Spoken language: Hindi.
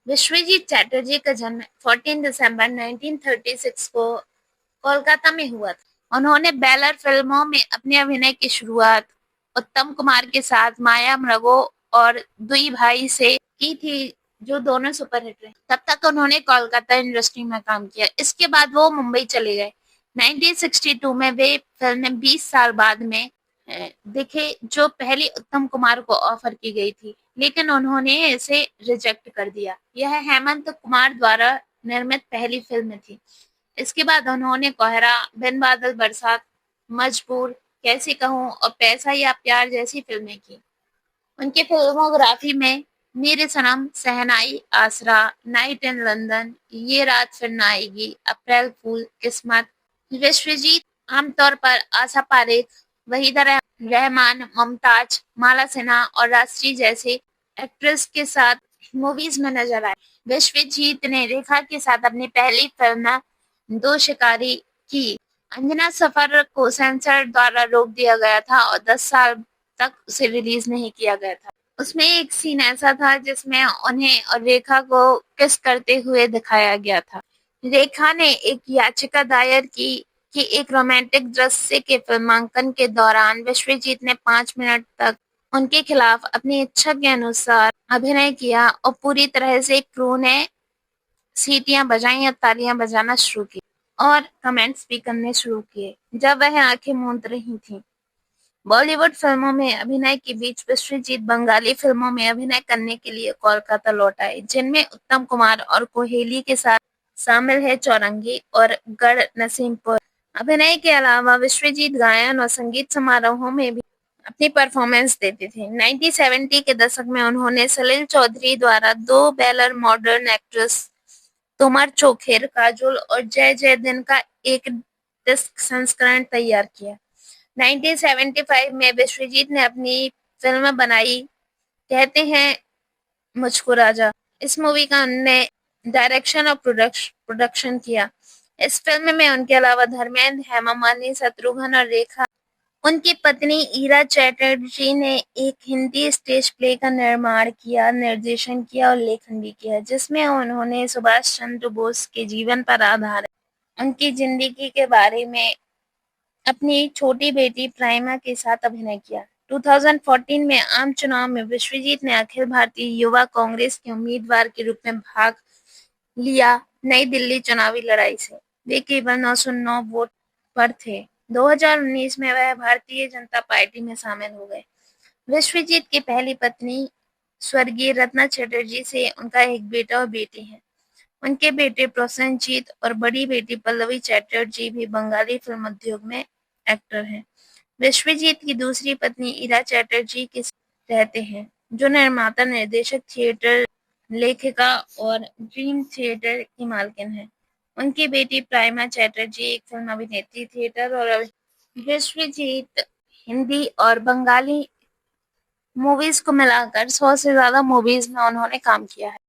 विश्वजीत चैटर्जी का जन्म 14 दिसंबर 1936 को कोलकाता में हुआ था। उन्होंने बेलर फिल्मों में अपने अभिनय की शुरुआत उत्तम कुमार के साथ माया मृगो और दुई भाई से की थी, जो दोनों सुपरहिट रहे। तब तक उन्होंने कोलकाता इंडस्ट्री में काम किया। इसके बाद वो मुंबई चले गए। 1962 में वे फिल्में 20 साल बाद में दिखे, जो पहले उत्तम कुमार को ऑफर की गई थी, लेकिन उन्होंने इसे रिजेक्ट कर दिया। यह हेमंत कुमार द्वारा निर्मित पहली फिल्म थी। इसके बाद उन्होंने कोहरा, बिन बादल बरसात, मजबूर, कैसे कहूँ और पैसा या प्यार जैसी फिल्में की। उनकी फिल्मोग्राफी में मेरे सनम, शहनाई, आसरा, नाइट इन लंदन, ये रात फिर न आएगी, अप्रैल फूल, किस्मत। विश्वजीत आमतौर पर आशा पारेख, वहीदा रहमान, मुमताज, माला सिन्हा और राष्ट्रीय जैसे एक्ट्रेस के साथ मूवीज में नजर आए। विश्वजीत ने रेखा के साथ अपनी पहली फिल्म दो शिकारी की। अंजना सफर को सेंसर द्वारा रोक दिया गया था और 10 साल तक उसे रिलीज नहीं किया गया था। उसमें एक सीन ऐसा था जिसमें उन्हें और रेखा को किस करते हुए दिखाया गया था। रेखा ने एक याचिका दायर की कि एक रोमांटिक दृश्य के फिल्मांकन के दौरान विश्वजीत ने 5 मिनट तक उनके खिलाफ अपनी इच्छा के अनुसार अभिनय किया और पूरी तरह से क्रू ने सीटियां बजाईं और तालियां बजाना शुरू की और कमेंट्स भी करने शुरू किए जब वह आंखें मूंद रही थीं। बॉलीवुड फिल्मों में अभिनय के बीच विश्वजीत बंगाली फिल्मों में अभिनय करने के लिए कोलकाता लौट आए, जिनमें उत्तम कुमार और कोहेली के साथ शामिल है चौरंगी और गढ़ नसीमपुर। अभिनय के अलावा विश्वजीत गायन और संगीत समारोहों में भी अपनी परफॉर्मेंस देते थे। 1970 के दशक में उन्होंने सलील चौधरी द्वारा दो बेलर मॉडर्न एक्ट्रेस तोमर चोखेर, काजोल और जय जयदिन का एक डिस्क संस्करण तैयार किया। 1975 में विश्वजीत ने अपनी फिल्म बनाई कहते हैं मुझको राजा। इस मूवी का उन्होंने डायरेक्शन और प्रोडक्शन किया। इस फिल्म में उनके अलावा धर्मेंद्र, हेमा मालिनी, शत्रुघ्न और रेखा। उनकी पत्नी ईरा चैटर्जी ने एक हिंदी स्टेज प्ले का निर्माण किया, निर्देशन किया और लेखन भी किया, जिसमें उन्होंने सुभाष चंद्र बोस के जीवन पर आधारित उनकी जिंदगी के बारे में अपनी छोटी बेटी प्राइमा के साथ अभिनय किया। 2014 में आम चुनाव में विश्वजीत ने अखिल भारतीय युवा कांग्रेस के उम्मीदवार के रूप में भाग लिया। नई दिल्ली चुनावी लड़ाई से वे केवल 909 वोट पर थे। 2019 में वह भारतीय जनता पार्टी में शामिल हो गए। विश्वजीत की पहली पत्नी स्वर्गीय रत्ना चटर्जी से उनका एक बेटा और बेटी है। उनके बेटे प्रसेनजीत और बड़ी बेटी पल्लवी चैटर्जी भी बंगाली फिल्म उद्योग में एक्टर हैं। विश्वजीत की दूसरी पत्नी ईरा चैटर्जी के साथ रहते हैं, जो निर्माता, निर्देशक, थिएटर लेखिका और ड्रीम थिएटर की मालकिन है। उनकी बेटी प्राइमा चैटर्जी एक फिल्म अभिनेत्री, थिएटर और विश्वजीत हिंदी और बंगाली मूवीज को मिलाकर 100 से ज्यादा मूवीज में उन्होंने काम किया है।